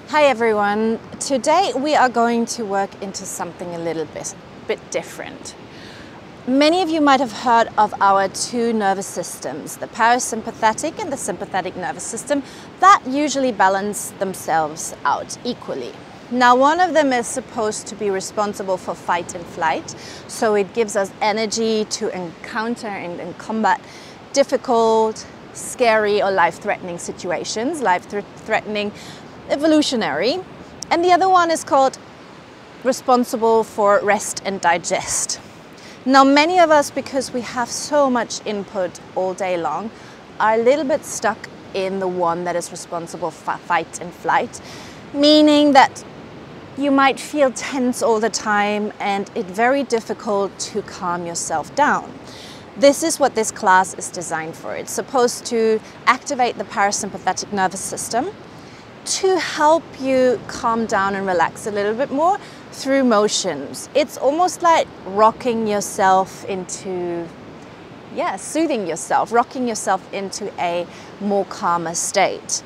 Hi everyone, today we are going to work into something a little bit different. Many of you might have heard of our two nervous systems, the parasympathetic and the sympathetic nervous system, that usually balance themselves out equally. Now, one of them is supposed to be responsible for fight and flight, so it gives us energy to encounter and combat difficult, scary or life-threatening situations, life-threatening evolutionary, and the other one is called responsible for rest and digest. Now, many of us, because we have so much input all day long, are a little bit stuck in the one that is responsible for fight and flight, meaning that you might feel tense all the time and it's very difficult to calm yourself down. This is what this class is designed for. It's supposed to activate the parasympathetic nervous system to help you calm down and relax a little bit more through motions. It's almost like rocking yourself into, soothing yourself, rocking yourself into a more calmer state.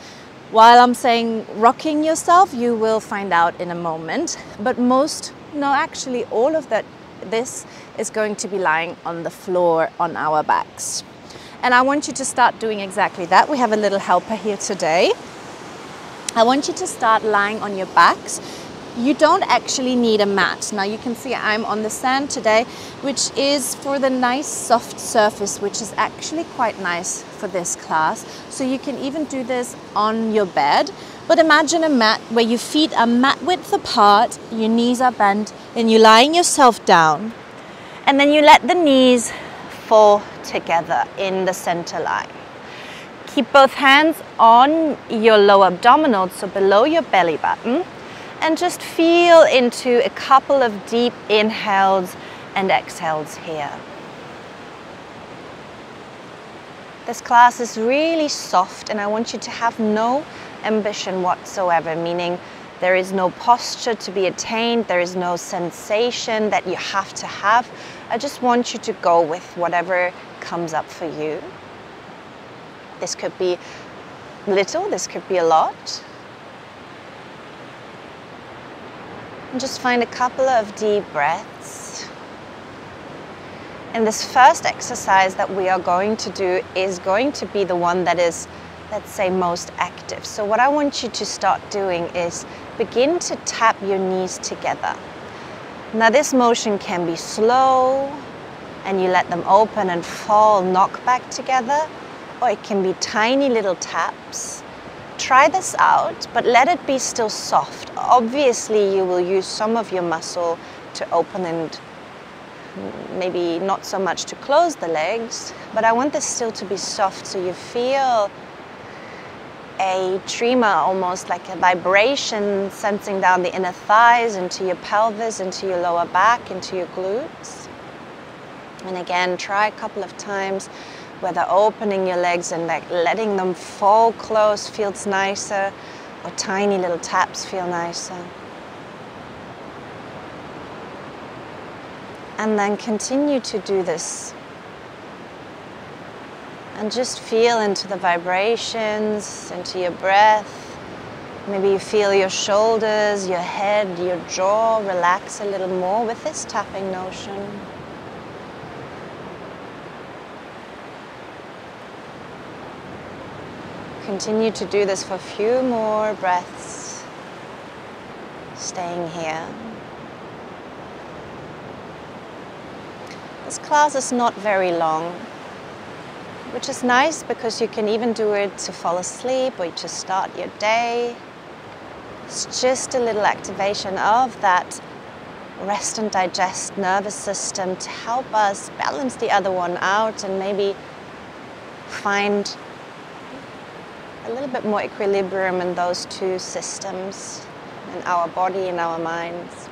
While I'm saying rocking yourself, you will find out in a moment, but actually all of this is going to be lying on the floor on our backs. And I want you to start doing exactly that. We have a little helper here today. I want you to start lying on your backs. You don't actually need a mat. Now you can see I'm on the sand today, which is for the nice soft surface, which is actually quite nice for this class. So you can even do this on your bed. But imagine a mat where your feet are mat width apart, your knees are bent, and you're lying yourself down. And then you let the knees fall together in the center line. Keep both hands on your lower abdominals, so below your belly button, and just feel into a couple of deep inhales and exhales here. This class is really soft and I want you to have no ambition whatsoever, meaning there is no posture to be attained, there is no sensation that you have to have. I just want you to go with whatever comes up for you. This could be little, this could be a lot. And just find a couple of deep breaths. And this first exercise that we are going to do is going to be the one that is, let's say, most active. So what I want you to start doing is begin to tap your knees together. Now this motion can be slow and you let them open and fall, knock back together, or it can be tiny little taps. Try this out, but let it be still soft. Obviously, you will use some of your muscle to open and maybe not so much to close the legs, but I want this still to be soft so you feel a tremor, almost like a vibration sensing down the inner thighs, into your pelvis, into your lower back, into your glutes. And again, try a couple of times, whether opening your legs and letting them fall close feels nicer, or tiny little taps feel nicer. And then continue to do this. And just feel into the vibrations, into your breath. Maybe you feel your shoulders, your head, your jaw relax a little more with this tapping motion. Continue to do this for a few more breaths, staying here. This class is not very long, which is nice because you can even do it to fall asleep or to start your day. It's just a little activation of that rest and digest nervous system to help us balance the other one out and maybe find a little bit more equilibrium in those two systems, in our body and our minds.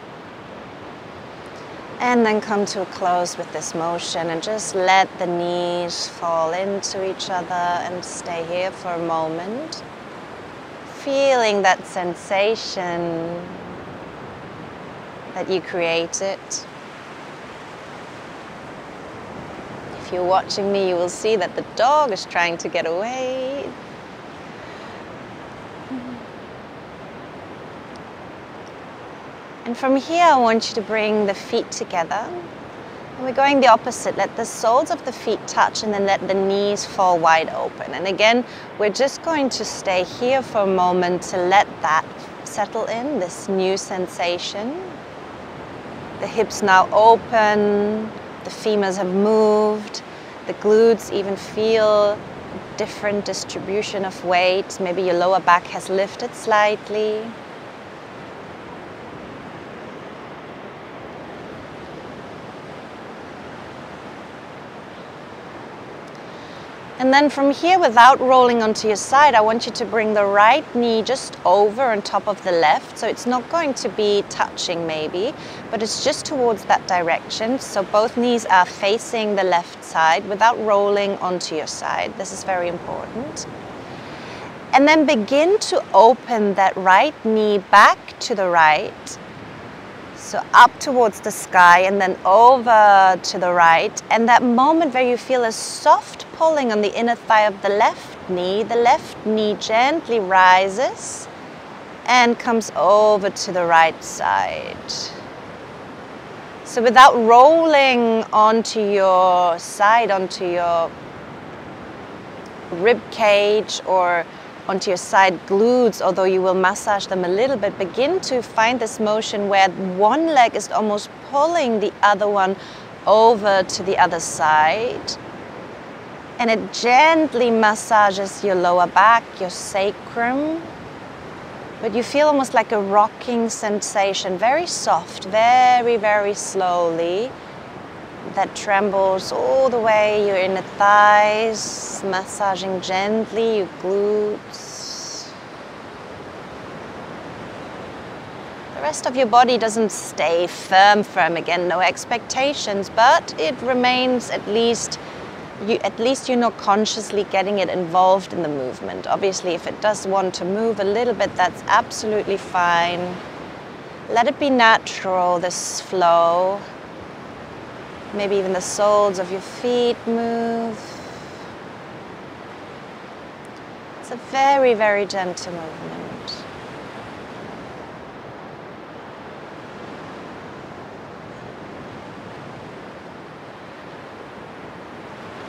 And then come to a close with this motion and just let the knees fall into each other and stay here for a moment. Feeling that sensation that you created. If you're watching me, you will see that the dog is trying to get away. And from here, I want you to bring the feet together. And we're going the opposite. Let the soles of the feet touch and then let the knees fall wide open. And again, we're just going to stay here for a moment to let that settle in, this new sensation. The hips now open, the femurs have moved, the glutes even feel different distribution of weight. Maybe your lower back has lifted slightly. And then from here, without rolling onto your side, I want you to bring the right knee just over on top of the left. So it's not going to be touching maybe, but it's just towards that direction. So both knees are facing the left side without rolling onto your side. This is very important. And then begin to open that right knee back to the right. So up towards the sky and then over to the right. And that moment where you feel a soft pulling on the inner thigh of the left knee gently rises and comes over to the right side. So without rolling onto your side, onto your rib cage or onto your side glutes, although you will massage them a little bit, begin to find this motion where one leg is almost pulling the other one over to the other side. And it gently massages your lower back, your sacrum. But you feel almost like a rocking sensation, very soft, very, very slowly. That trembles all the way your inner thighs, massaging gently your glutes. The rest of your body doesn't stay firm again, no expectations, but it remains at least you're not consciously getting it involved in the movement. Obviously, if it does want to move a little bit, that's absolutely fine. Let it be natural, this flow. Maybe even the soles of your feet move. It's a very, very gentle movement.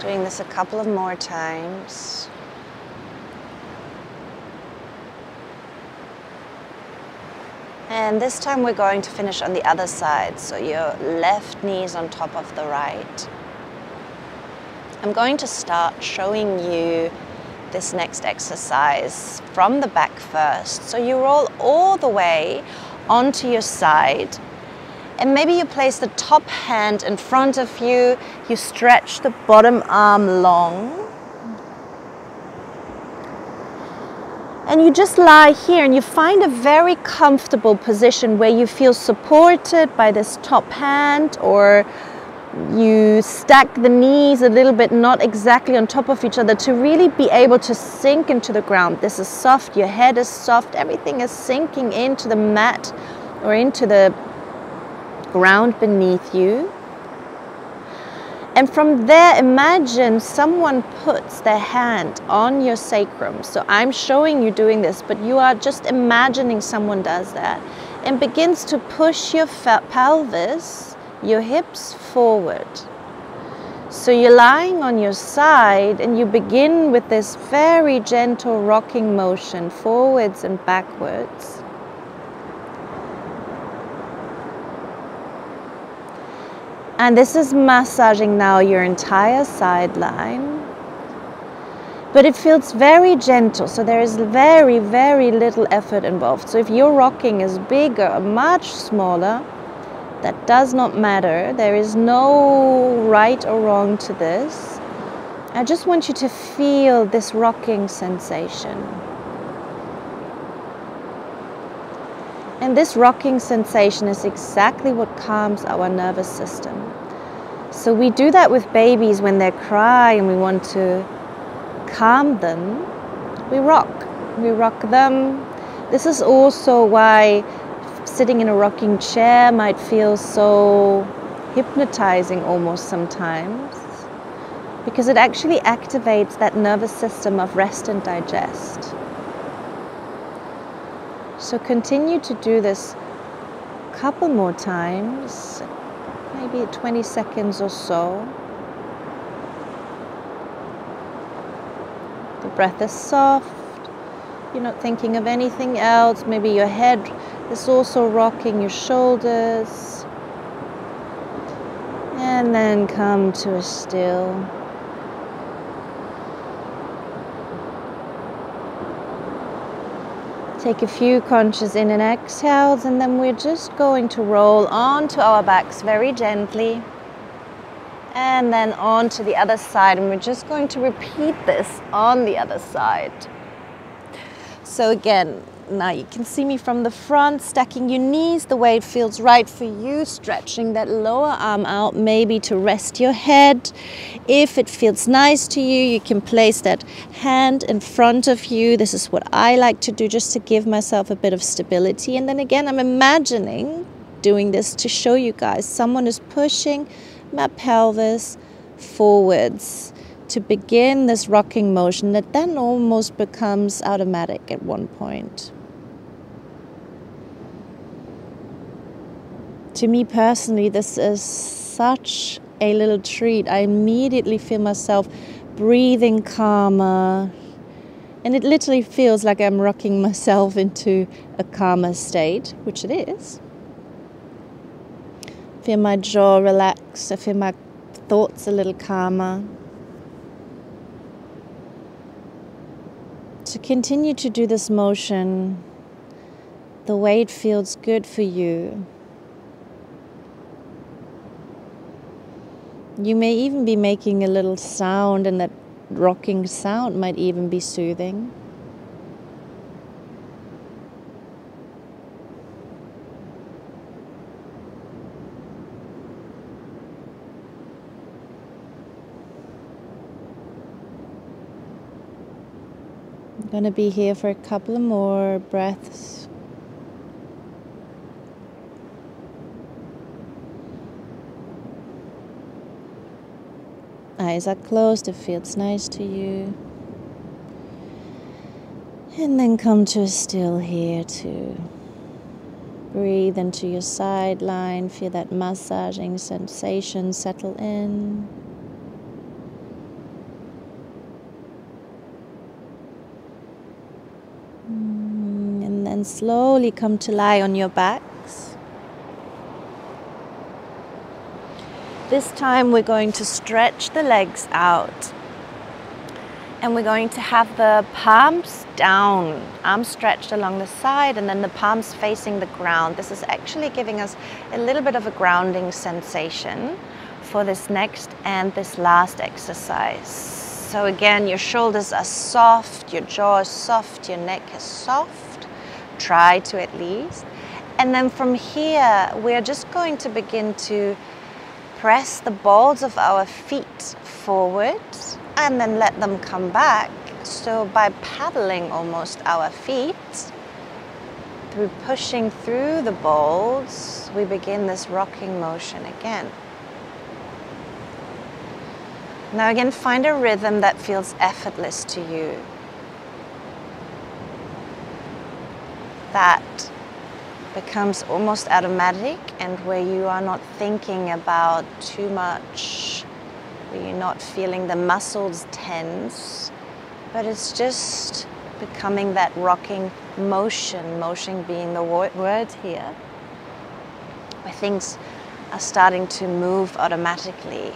Doing this a couple of more times. And this time we're going to finish on the other side. So your left knee is on top of the right. I'm going to start showing you this next exercise from the back first. So you roll all the way onto your side. And maybe you place the top hand in front of you. You stretch the bottom arm long. And you just lie here and you find a very comfortable position where you feel supported by this top hand, or you stack the knees a little bit, not exactly on top of each other, to really be able to sink into the ground. This is soft, your head is soft, everything is sinking into the mat or into the ground beneath you. And from there, imagine someone puts their hand on your sacrum. So I'm showing you doing this, but you are just imagining someone does that and begins to push your pelvis, your hips forward. So you're lying on your side and you begin with this very gentle rocking motion forwards and backwards. And this is massaging now your entire sideline. But it feels very gentle, so there is very, very little effort involved. So if your rocking is bigger or much smaller, that does not matter. There is no right or wrong to this. I just want you to feel this rocking sensation. And this rocking sensation is exactly what calms our nervous system. So we do that with babies when they cry and we want to calm them. We rock them. This is also why sitting in a rocking chair might feel so hypnotizing almost sometimes, because it actually activates that nervous system of rest and digest. So continue to do this couple more times, maybe 20 seconds or so. The breath is soft. You're not thinking of anything else. Maybe your head is also rocking, your shoulders. And then come to a still. Take a few conscious in and exhales, and then we're just going to roll onto our backs very gently. And then onto the other side, and we're just going to repeat this on the other side. So again, now you can see me from the front, stacking your knees the way it feels right for you, stretching that lower arm out, maybe to rest your head. If it feels nice to you, you can place that hand in front of you. This is what I like to do, just to give myself a bit of stability. And then again, I'm imagining doing this to show you guys someone is pushing my pelvis forwards to begin this rocking motion that then almost becomes automatic at one point. To me personally, this is such a little treat. I immediately feel myself breathing calmer, and it literally feels like I'm rocking myself into a calmer state, which it is. Feel my jaw relax. I feel my thoughts a little calmer. To continue to do this motion the way it feels good for you. You may even be making a little sound, and that rocking sound might even be soothing. I'm going to be here for a couple of more breaths. Eyes are closed, it feels nice to you. And then come to a still here too. Breathe into your side line, feel that massaging sensation settle in. And then slowly come to lie on your backs. This time we're going to stretch the legs out, and we're going to have the palms down, arms stretched along the side, and then the palms facing the ground. This is actually giving us a little bit of a grounding sensation for this next and this last exercise. So again, your shoulders are soft, your jaw is soft, your neck is soft. Try to at least. And then from here, we're just going to begin to press the balls of our feet forward and then let them come back. So by paddling almost our feet, through pushing through the balls, we begin this rocking motion again. Now again, find a rhythm that feels effortless to you. That becomes almost automatic, and where you are not thinking about too much, where you're not feeling the muscles tense, but it's just becoming that rocking motion, motion being the word here, where things are starting to move automatically.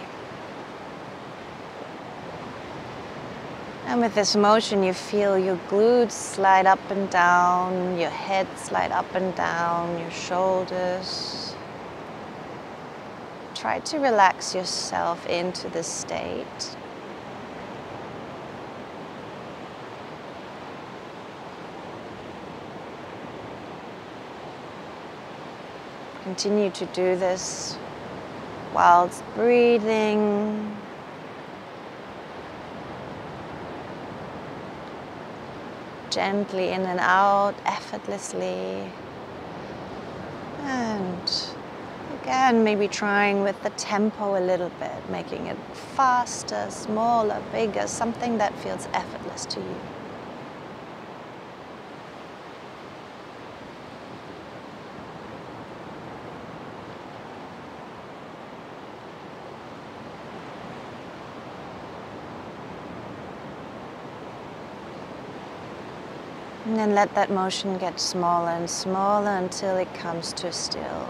And with this motion, you feel your glutes slide up and down, your head slide up and down, your shoulders. Try to relax yourself into this state. Continue to do this whilst breathing. Gently in and out, effortlessly. And again, maybe trying with the tempo a little bit, making it faster, smaller, bigger, something that feels effortless to you. And then let that motion get smaller and smaller until it comes to still.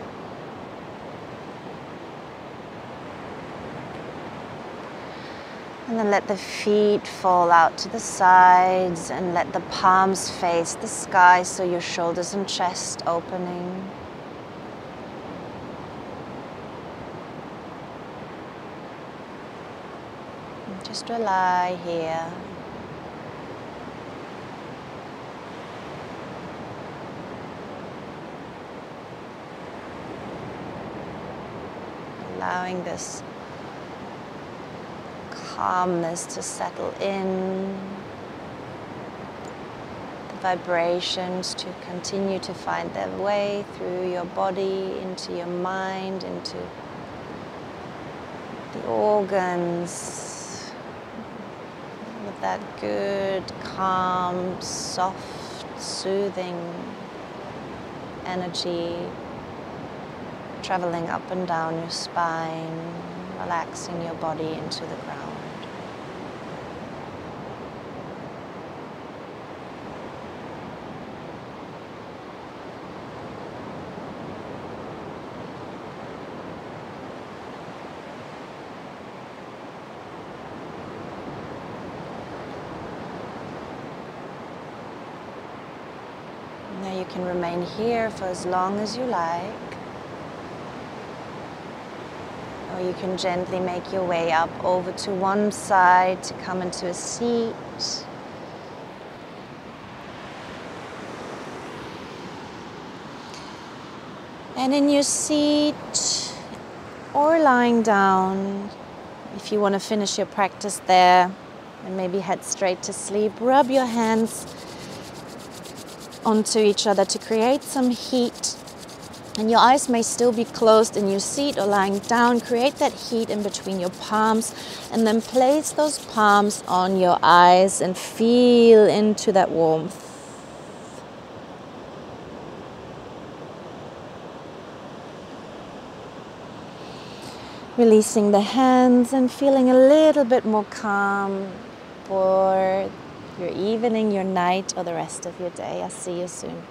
And then let the feet fall out to the sides and let the palms face the sky so your shoulders and chest opening. And just rely here. Allowing this calmness to settle in, the vibrations to continue to find their way through your body, into your mind, into the organs, with that good, calm, soft, soothing energy traveling up and down your spine, relaxing your body into the ground. Now you can remain here for as long as you like. Or you can gently make your way up over to one side to come into a seat. And in your seat or lying down, if you want to finish your practice there and maybe head straight to sleep, rub your hands onto each other to create some heat. And your eyes may still be closed in your seat or lying down. Create that heat in between your palms and then place those palms on your eyes and feel into that warmth. Releasing the hands and feeling a little bit more calm for your evening, your night, or the rest of your day. I'll see you soon.